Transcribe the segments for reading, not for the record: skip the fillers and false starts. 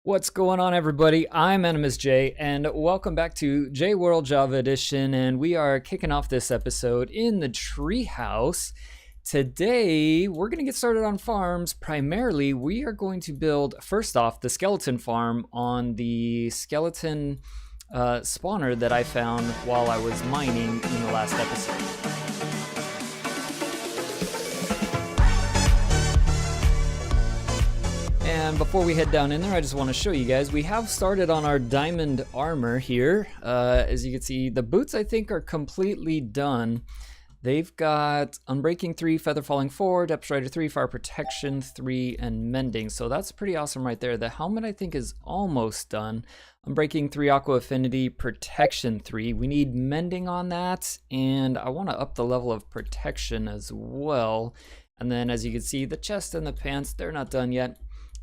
What's going on, everybody? I'm Animus J, and welcome back to JWorld Java Edition, and we are kicking off this episode in the treehouse. Today, we're going to get started on farms. Primarily, we are going to build, first off, the skeleton farm on the skeleton spawner that I found while I was mining in the last episode. And before we head down in there, I just want to show you guys, we have started on our diamond armor here. As you can see, the boots I think are completely done. They've got Unbreaking 3, Feather Falling 4, Depth Strider 3, Fire Protection 3, and Mending. So that's pretty awesome right there. The helmet I think is almost done. Unbreaking 3, Aqua Affinity, Protection 3. We need Mending on that, and I want to up the level of Protection as well. And then as you can see, the chest and the pants, they're not done yet.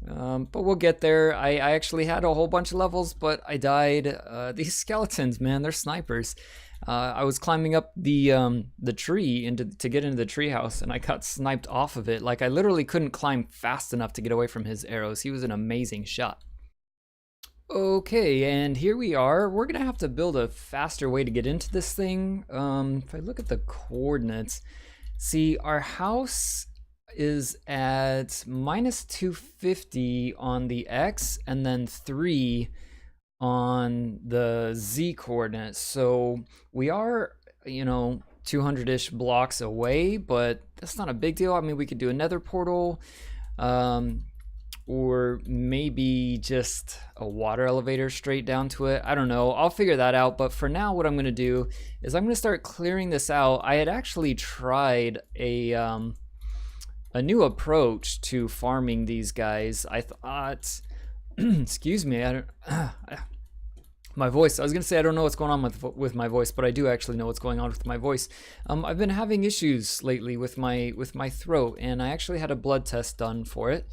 But we'll get there. I actually had a whole bunch of levels, but I died. These skeletons, man, they're snipers. I was climbing up the tree to get into the treehouse, and I got sniped off of it. Like, I literally couldn't climb fast enough to get away from his arrows. He was an amazing shot. Okay, and here we are. We're gonna have to build a faster way to get into this thing. If I look at the coordinates, see, our house is at minus 250 on the X and then 3 on the Z coordinates. So we are, 200-ish blocks away, but that's not a big deal. I mean, we could do another portal, or maybe just a water elevator straight down to it. I don't know. I'll figure that out. But for now, what I'm going to do is I'm going to start clearing this out. I had actually tried a new approach to farming these guys. I thought, excuse me, my voice. I was gonna say I don't know what's going on with my voice, but I do actually know what's going on with my voice. I've been having issues lately with my throat, and I actually had a blood test done for it.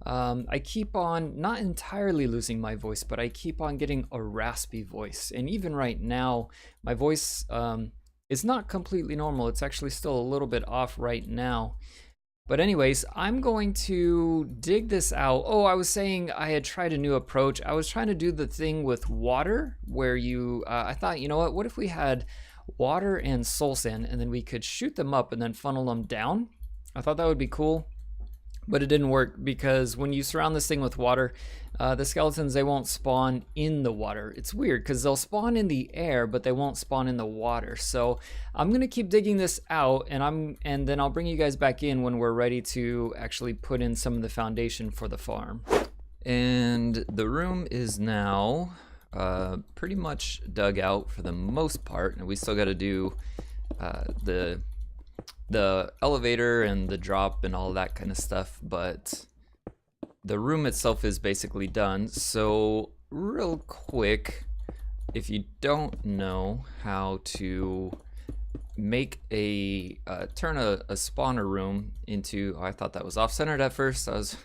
I keep on not entirely losing my voice, but I keep on getting a raspy voice, and even right now, my voice is not completely normal. It's actually still a little bit off right now. But anyways, I'm going to dig this out. Oh, I was saying I had tried a new approach. I was trying to do the thing with water where I thought, you know what if we had water and soul sand and then we could shoot them up and then funnel them down? I thought that would be cool, but it didn't work because when you surround this thing with water, the skeletons, they won't spawn in the water. It's weird because they'll spawn in the air, but they won't spawn in the water. So I'm gonna keep digging this out, and then I'll bring you guys back in when we're ready to actually put in some of the foundation for the farm. And the room is now pretty much dug out for the most part, and we still got to do the elevator and the drop and all that kind of stuff, but the room itself is basically done. So real quick, if you don't know how to make turn a spawner room into, I thought that was off-centered at first. I was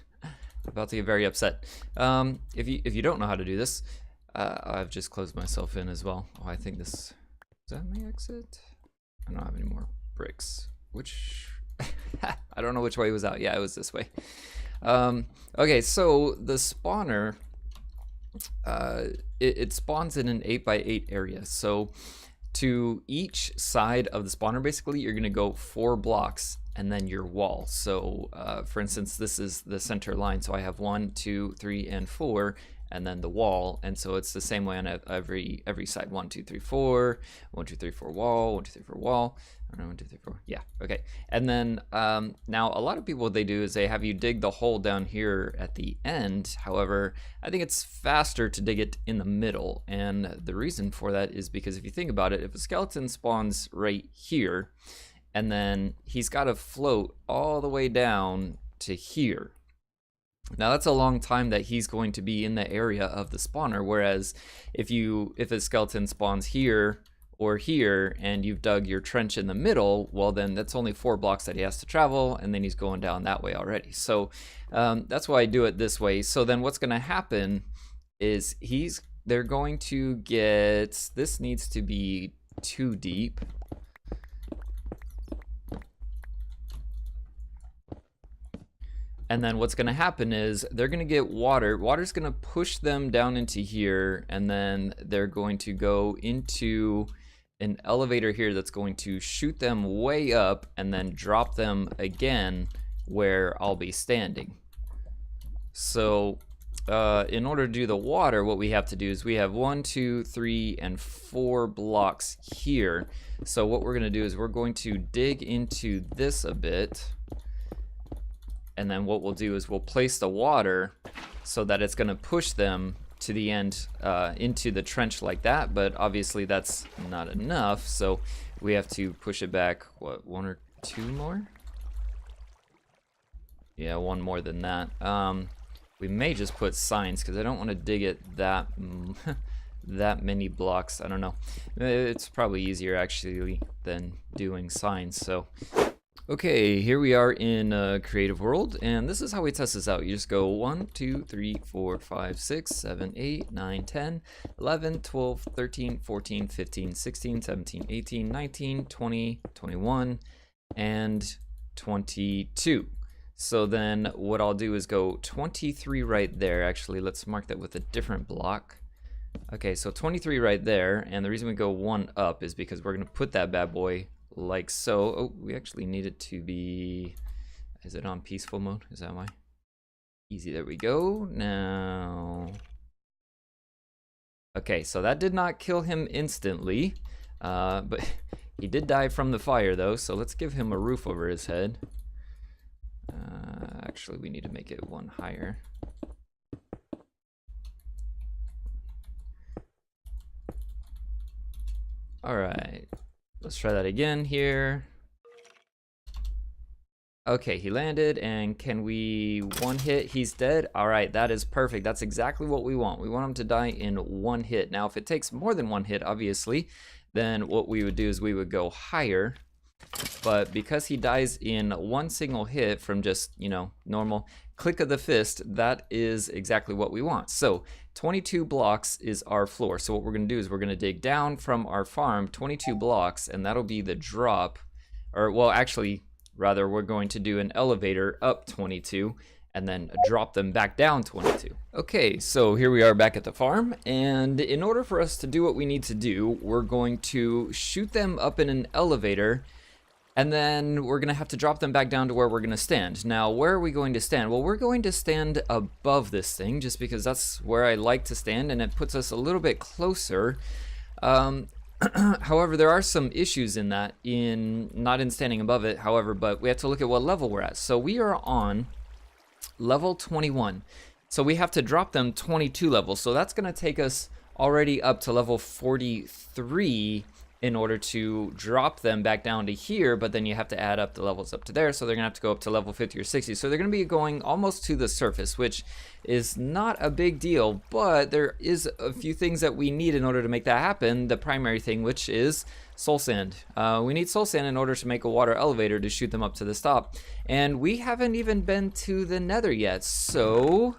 about to get very upset. If you don't know how to do this, I've just closed myself in as well. Oh, I think is that my exit? I don't have any more bricks. Which I don't know which way was out. Yeah, it was this way. Okay, so the spawner, it spawns in an 8x8 area. So to each side of the spawner, basically, you're gonna go 4 blocks and then your wall. So for instance, this is the center line. So I have 1, 2, 3, and 4, and then the wall. And so it's the same way on every side. 1, 2, 3, 4, 1, 2, 3, 4 wall, 1, 2, 3, 4 wall. I don't know, 1, 2, 3, 4. Yeah, okay. And then now a lot of people, what they do is they have you dig the hole down here at the end. However, I think it's faster to dig it in the middle. And the reason for that is because if you think about it, if a skeleton spawns right here, and then he's got to float all the way down to here. Now that's a long time that he's going to be in the area of the spawner, whereas if a skeleton spawns here or here and you've dug your trench in the middle, well then that's only 4 blocks that he has to travel, and then he's going down that way already. So that's why I do it this way. So then what's going to happen is they're going to get, this needs to be 2 deep. And then what's going to happen is they're going to get water. Water's going to push them down into here, and then they're going to go into an elevator here that's going to shoot them way up and then drop them again where I'll be standing. So in order to do the water, what we have to do is we have 1, 2, 3, and 4 blocks here. So what we're going to do is we're going to dig into this a bit. And then what we'll do is we'll place the water so that it's going to push them to the end into the trench like that. But obviously that's not enough. So we have to push it back, what, 1 or 2 more? Yeah, 1 more than that. We may just put signs because I don't want to dig it that that many blocks. I don't know. It's probably easier actually than doing signs. So. Okay, here we are in Creative World, and this is how we test this out. You just go 1, 2, 3, 4, 5, 6, 7, 8, 9, 10, 11, 12, 13, 14, 15, 16, 17, 18, 19, 20, 21, and 22. So then what I'll do is go 23 right there. Actually, let's mark that with a different block. Okay, so 23 right there, and the reason we go 1 up is because we're going to put that bad boy like so. Oh, we actually need it to be, is it on peaceful mode? Is that why? Easy, there we go. Now, okay, so that did not kill him instantly, but he did die from the fire though, so let's give him a roof over his head. Actually, we need to make it 1 higher. All right. Let's try that again here. Okay, he landed, and can we 1 hit? He's dead. All right, that is perfect. That's exactly what we want. We want him to die in 1 hit. Now, if it takes more than 1 hit, obviously, then what we would do is we would go higher. But because he dies in 1 single hit from just, you know, normal click of the fist, that is exactly what we want. So 22 blocks is our floor. So what we're going to do is we're going to dig down from our farm 22 blocks, and that'll be the drop. Or, well, actually, rather, we're going to do an elevator up 22 and then drop them back down 22. Okay, so here we are back at the farm, and in order for us to do what we need to do, we're going to shoot them up in an elevator, and then we're gonna have to drop them back down to where we're gonna stand. Now, where are we going to stand? Well, we're going to stand above this thing, just because that's where I like to stand, and it puts us a little bit closer. However, there are some issues in that, not in standing above it, however, but we have to look at what level we're at. So we are on level 21. So we have to drop them 22 levels. So that's gonna take us already up to level 43 in order to drop them back down to here, but then you have to add up the levels up to there, so they're gonna have to go up to level 50 or 60. So they're gonna be going almost to the surface, which is not a big deal, but there is a few things that we need in order to make that happen. The primary thing, which is soul sand. We need soul sand in order to make a water elevator to shoot them up to the top. And we haven't even been to the nether yet, so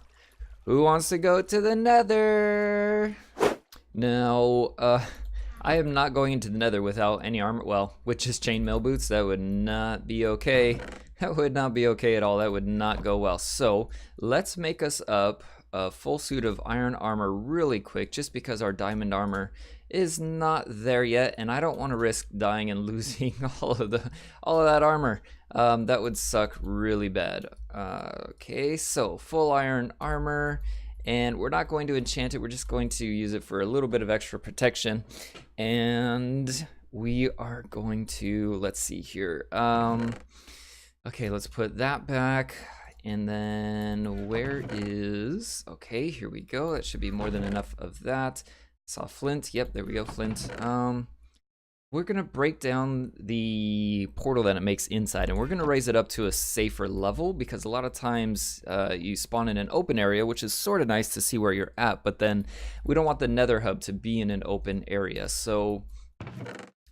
who wants to go to the nether? Now, I am not going into the nether without any armor, well, with just chainmail boots. That would not be okay. That would not be okay at all. That would not go well. So let's make us up a full suit of iron armor really quick, just because our diamond armor is not there yet, and I don't want to risk dying and losing all of that armor. That would suck really bad. Okay, so full iron armor. And we're not going to enchant it, we're just going to use it for a little bit of extra protection. And we are going to, let's see here. Okay, let's put that back. And then where is, okay, here we go. That should be more than enough of that. Saw flint, yep, there we go, flint. We're gonna break down the portal that it makes inside, and we're gonna raise it up to a safer level, because a lot of times you spawn in an open area, which is sort of nice to see where you're at, but then we don't want the nether hub to be in an open area. So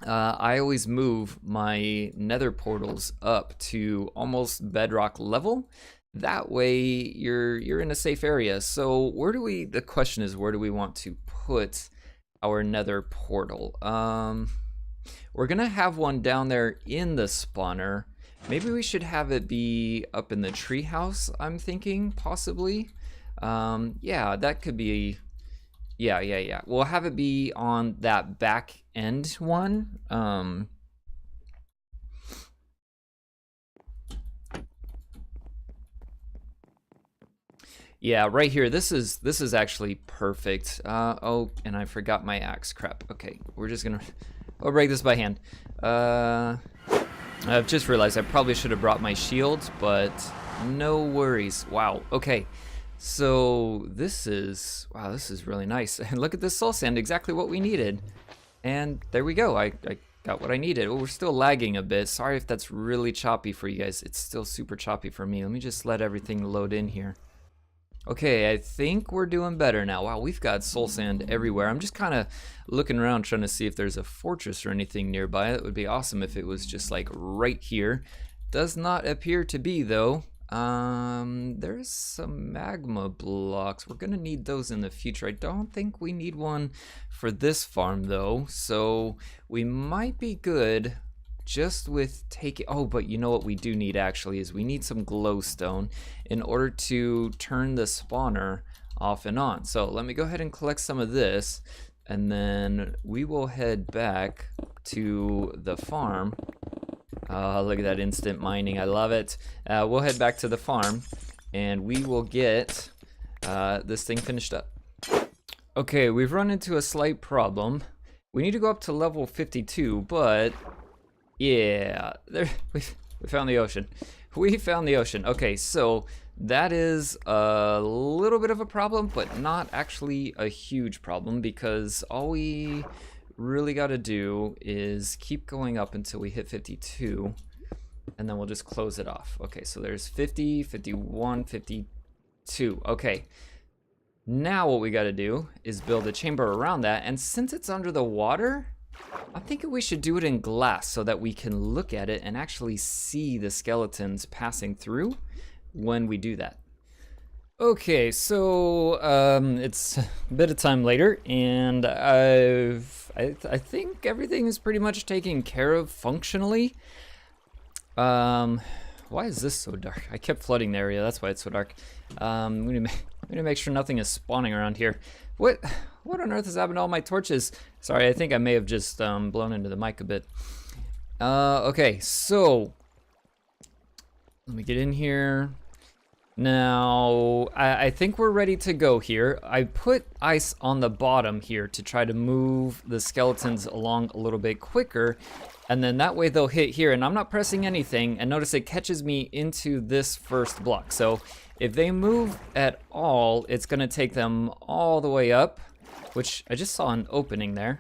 I always move my nether portals up to almost bedrock level. That way you're in a safe area. So the question is, where do we want to put our nether portal? We're gonna have one down there in the spawner, Maybe we should have it be up in the treehouse, I'm thinking, possibly. Yeah, that could be, yeah. We'll have it be on that back end one. Yeah, right here. This is actually perfect. Oh, and I forgot my axe. Crap. Okay, we're just gonna. I'll break this by hand. I've just realized I probably should have brought my shield, but no worries. Wow. Okay. So this is really nice. And look at this soul sand, exactly what we needed. And there we go. I got what I needed. Oh, we're still lagging a bit. Sorry if that's really choppy for you guys. It's still super choppy for me. Let me just let everything load in here. Okay, I think we're doing better now. Wow, we've got soul sand everywhere. I'm just kind of looking around trying to see if there's a fortress or anything nearby. That would be awesome if it was just like right here. Does not appear to be though. There's some magma blocks. We're gonna need those in the future. I don't think we need one for this farm though, so we might be good just with taking, oh, but you know what we do need actually is we need some glowstone in order to turn the spawner off and on. So let me go ahead and collect some of this, and then we will head back to the farm. Look at that instant mining, I love it. We'll head back to the farm and we will get this thing finished up. Okay, we've run into a slight problem. We need to go up to level 52, but yeah, there, we found the ocean. We found the ocean. Okay, so that is a little bit of a problem, but not actually a huge problem, because all we really got to do is keep going up until we hit 52, and then we'll just close it off. Okay, so there's 50, 51, 52. Okay, now what we got to do is build a chamber around that, and since it's under the water, I'm thinking we should do it in glass so that we can look at it and actually see the skeletons passing through when we do that. Okay, so it's a bit of time later, and I think everything is pretty much taken care of functionally. Why is this so dark? I kept flooding the area, that's why it's so dark. I'm gonna make sure nothing is spawning around here. What on earth has happened to all my torches? Sorry, I think I may have just blown into the mic a bit. Okay, so let me get in here. Now, I think we're ready to go here. I put ice on the bottom here to try to move the skeletons along a little bit quicker, and then that way they'll hit here, and I'm not pressing anything, and notice it catches me into this first block. So if they move at all, it's gonna take them all the way up, which I just saw an opening there.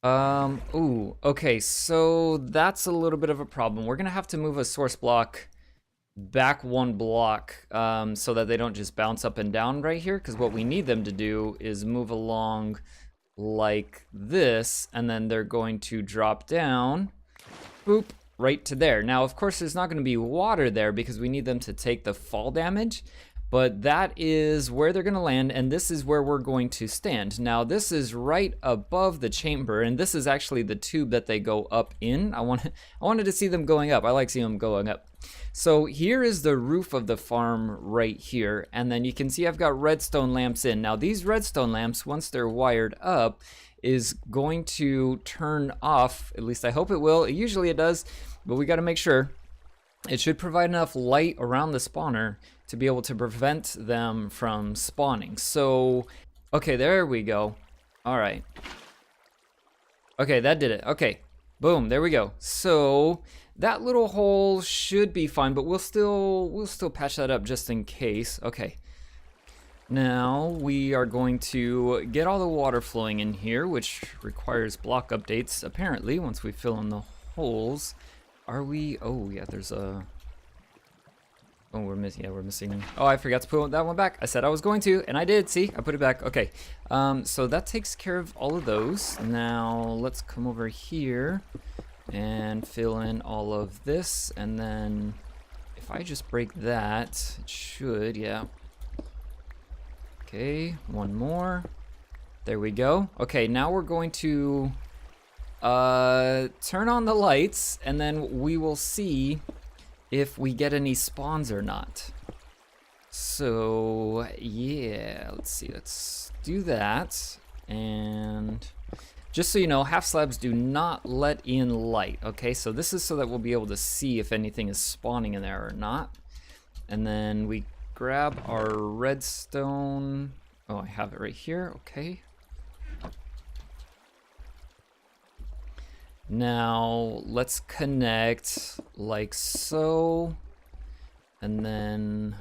Ooh, okay, so that's a little bit of a problem. We're gonna have to move a source block back one block so that they don't just bounce up and down right here, because what we need them to do is move along like this, and then they're going to drop down, boop, right to there. Now, of course, there's not going to be water there because we need them to take the fall damage, but that is where they're going to land, and this is where we're going to stand. Now, this is right above the chamber, and this is actually the tube that they go up in. I wanted to see them going up. I like seeing them going up. So here is the roof of the farm right here, and then you can see I've got redstone lamps in. Now, these redstone lamps, once they're wired up, is going to turn off. At least I hope it will. Usually it does, but we got to make sure. It should provide enough light around the spawner to be able to prevent them from spawning. So, okay, there we go. All right. Okay, that did it. Okay, boom, there we go. So that little hole should be fine, but we'll still patch that up just in case. Okay. Now we are going to get all the water flowing in here, which requires block updates apparently once we fill in the holes. Are we? Oh yeah, there's a. Oh, we're missing. Yeah, we're missing. Oh, I forgot to put that one back. I said I was going to, and I did. See, I put it back. Okay. So that takes care of all of those. Now let's come over here and fill in all of this, and then if I just break that, it should, yeah. Okay, one more. There we go. Okay, now we're going to turn on the lights, and then we will see if we get any spawns or not. So, yeah, let's see, let's do that. And just so you know, half slabs do not let in light, okay? So this is so that we'll be able to see if anything is spawning in there or not. And then we grab our redstone. Oh, I have it right here, okay. Now, let's connect like so. And then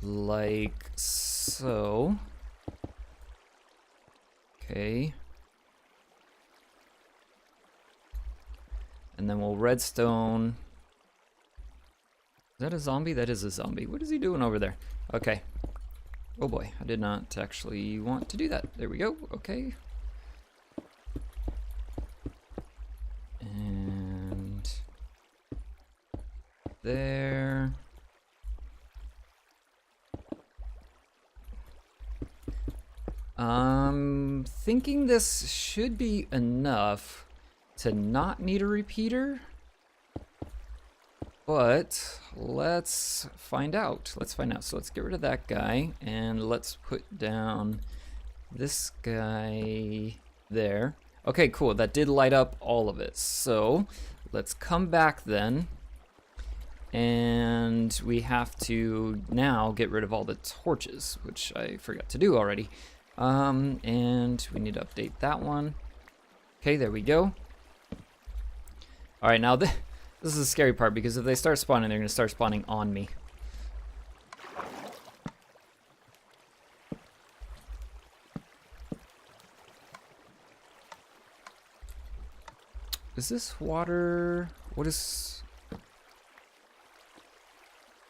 like so. Okay. And then we'll redstone. Is that a zombie? That is a zombie. What is he doing over there? Okay. Oh boy, I did not actually want to do that. There we go. Okay. And there. I'm thinking this should be enough to not need a repeater, but let's find out. Let's find out. So let's get rid of that guy and let's put down this guy there. Okay, cool. That did light up all of it. So let's come back then. And we have to now get rid of all the torches, which I forgot to do already. And we need to update that one. Okay, there we go. All right, now this is the scary part, because if they start spawning, they're gonna start spawning on me. Is this water? What is...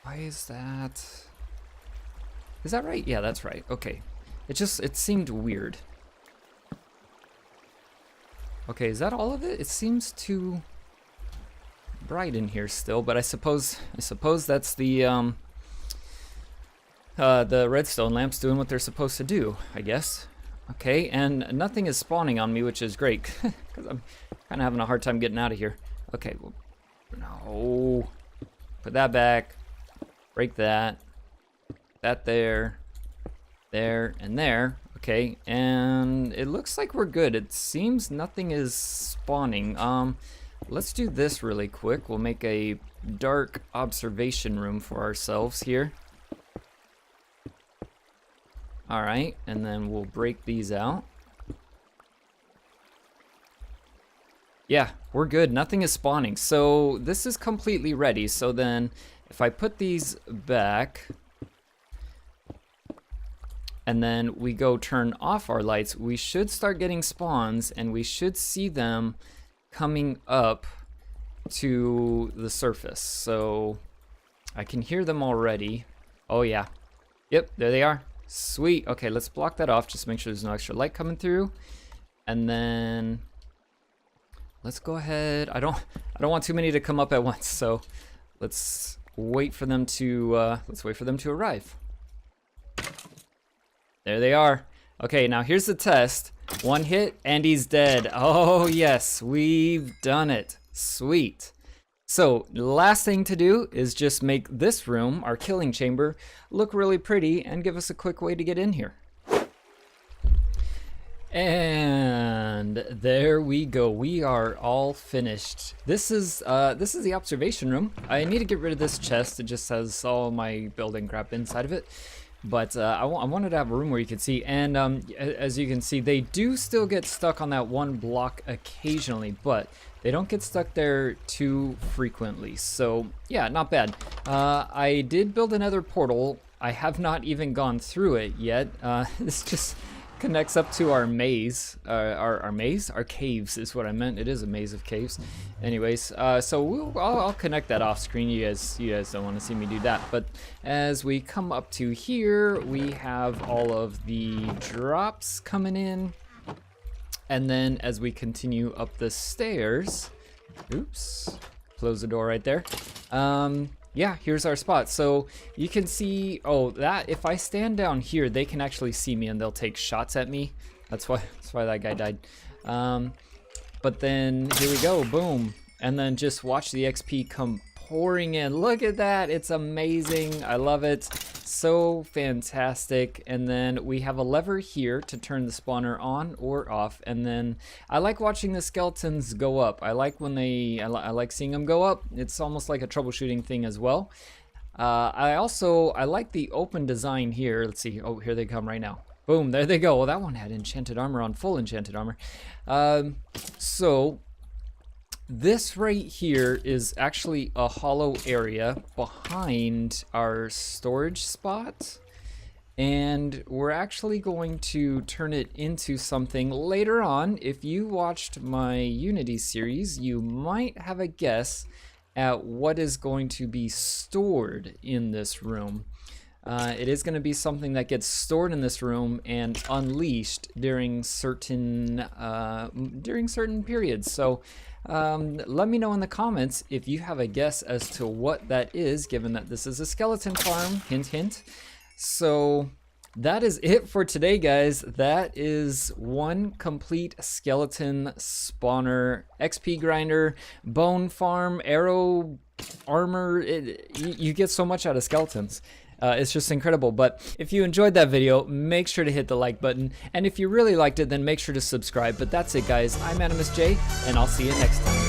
Why is that? Is that right? Yeah, that's right. Okay. It seemed weird. Okay, is that all of it? It seems too bright in here still, but I suppose that's the redstone lamps doing what they're supposed to do, I guess. Okay, and nothing is spawning on me, which is great, because I'm kind of having a hard time getting out of here. Okay, well, no. Put that back. Break that. That there. There and there. Okay, and it looks like we're good. It seems nothing is spawning. Let's do this really quick. We'll make a dark observation room for ourselves here. All right, and then we'll break these out. Yeah, we're good. Nothing is spawning. So this is completely ready. So then if I put these back, and then we go turn off our lights, we should start getting spawns, and we should see them coming up to the surface. So I can hear them already. Oh yeah. Yep, there they are. Sweet. Okay, let's block that off just to make sure there's no extra light coming through. And then let's go ahead. I don't want too many to come up at once, so let's wait for them to arrive. There they are. Okay, now here's the test. One hit and he's dead. Oh yes, we've done it. Sweet. So the last thing to do is just make this room, our killing chamber, look really pretty and give us a quick way to get in here. And there we go. We are all finished. This is the observation room. I need to get rid of this chest. It just has all my building crap inside of it. But I wanted to have a room where you could see, and as you can see, they do still get stuck on that one block occasionally, but they don't get stuck there too frequently. So yeah, not bad. I did build another portal. I have not even gone through it yet. This just connects up to our maze. Our caves is what I meant. It is a maze of caves. Anyways, so I'll connect that off screen. You guys don't want to see me do that. But as we come up to here, we have all of the drops coming in. And then as we continue up the stairs, oops, close the door right there. Yeah, here's our spot. So you can see, oh, that if I stand down here, they can actually see me and they'll take shots at me. That's why that guy died. But then here we go, boom. And then just watch the XP come pouring in. Look at that, it's amazing. I love it, so fantastic. And then we have a lever here to turn the spawner on or off. And then I like watching the skeletons go up. I like when I like seeing them go up. It's almost like a troubleshooting thing as well. I like the open design here. Let's see, oh, here they come right now. Boom, there they go. Well, that one had enchanted armor on, full enchanted armor. So this right here is actually a hollow area behind our storage spot. And we're actually going to turn it into something later on. If you watched my Unity series, you might have a guess at what is going to be stored in this room. It is going to be something that gets stored in this room and unleashed during certain periods. So let me know in the comments if you have a guess as to what that is, given that this is a skeleton farm, hint hint. So that is it for today, guys. That is one complete skeleton spawner, XP grinder, bone farm, arrow, armor. You get so much out of skeletons. It's just incredible. But if you enjoyed that video, make sure to hit the like button. And if you really liked it, then make sure to subscribe. But that's it, guys. I'm Animus J, and I'll see you next time.